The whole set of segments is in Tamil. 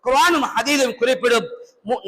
குர்ஆனும் ஹதீஸும் குறிப்பிடும்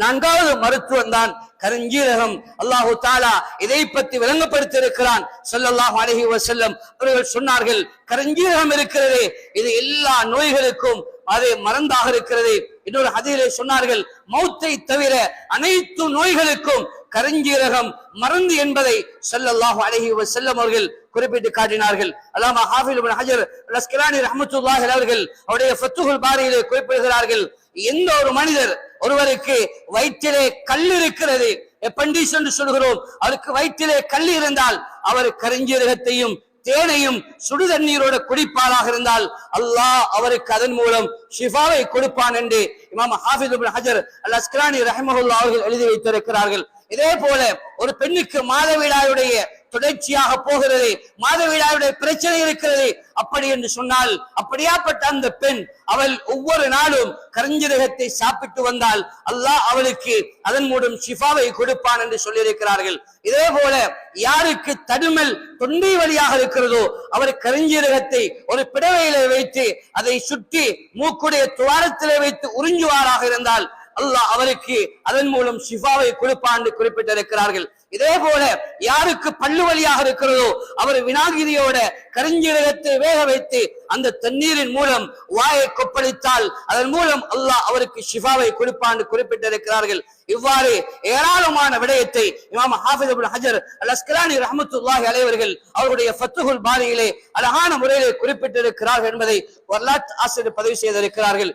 நான்காவது மருத்துவம் தான் கருஞ்சீரகம். அல்லாஹு தஆலா இதை பற்றி விளங்கப்படுத்தி இருக்கிறான். ஸல்லல்லாஹு அலைஹி வஸல்லம் அவர்கள் சொன்னார்கள், கருஞ்சீரகம் இருக்கிறது இது எல்லா நோய்களுக்கும் அது மருந்தாக இருக்கிறது. இன்னொரு ஹதீஸிலே சொன்னார்கள், மௌத்தை தவிர அனைத்து நோய்களுக்கும் கருஞ்சீரகம் மருந்து என்பதை ஸல்லல்லாஹு அலைஹி வஸல்லம் அவர்கள் குறிப்பிட்டு காட்டினார்கள். அல்லாமா ஹாஃபிஸ் இப்னு ஹஜர் அல் அஸ்கலானி ரஹ்மத்துல்லாஹி அலைஹி அவர்கள் அவருடைய ஃபத்ஹுல் பாரியிலே குறிப்பிடுகிறார்கள், எந்த ஒரு மனிதர் ஒருவருக்கு வயிற்றிலே கல் இருக்கிறது, அப்பெண்டிக்ஸ் என்று சொல்கிறோம், அவருக்கு வயிற்றிலே கல் இருந்தால் அவர் கருஞ்சீரகத்தையும் தேனையும் சுடு தண்ணீரோட குடிப்பாராக இருந்தால் அல்லாஹ் அவருக்கு அதன் மூலம் ஷிஃபாவை கொடுப்பான் என்று இமாம் ஹாஃபிஸ் இப்னு ஹஜர் அல் அஸ்கலானி ரஹ்மத்துல்லாஹி அவர்கள் எழுதி வைத்திருக்கிறார்கள். இதே போல ஒரு பெண்ணுக்கு மாதவிடாயுடைய தொடர்ச்சியாக போகிறது, மாதவிடாயுடைய பிரச்சனை இருக்கிறது, அப்படி என்று சொன்னால் அப்படியாப்பட்ட அந்த பெண் அவள் ஒவ்வொரு நாளும் கருஞ்சீரகத்தை சாப்பிட்டு வந்தால் அல்லாஹ் அவளுக்கு அதன் மூலம் ஷிஃபாவை கொடுப்பான் என்று சொல்லியிருக்கிறார்கள். இதே போல யாருக்கு தடுமல் தொண்டை வழியாக இருக்கிறதோ அவர் கருஞ்சீரகத்தை ஒரு பிடவையில வைத்து அதை சுற்றி மூக்குடைய துவாரத்திலே வைத்து உறிஞ்சுவாராக இருந்தால் அல்லாஹ் அவருக்கு அதன் மூலம் ஷிஃபாவை கொடுப்பான் என்று குறிப்பிட்டிருக்கிறார்கள். இதே போல யாருக்கு பல்லு வலியாக இருக்கிறதோ அவர் வினாகிரியோட கருஞ்சீரகத்தை வேக வைத்து அந்த தண்ணீரின் மூலம் வாயை கொப்பளித்தால் அதன் மூலம் அல்லாஹ் அவருக்கு ஷிஃபாவை கொடுப்பான் என்று குறிப்பிட்டிருக்கிறார்கள். இவ்வாறு ஏராளமான விடயத்தை இமாம் ஹாஃபிஸ் இப்னு ஹஜர் அல் அஸ்கலானி ரஹ்மத்துல்லாஹி அலைஹி அவர்கள் அவருடைய ஃபத்ஹுல் பாரியிலே அழகான முறையிலே குறிப்பிட்டிருக்கிறார்கள் என்பதை வரலாற்று ஆசிரியர் பதிவு செய்திருக்கிறார்கள்.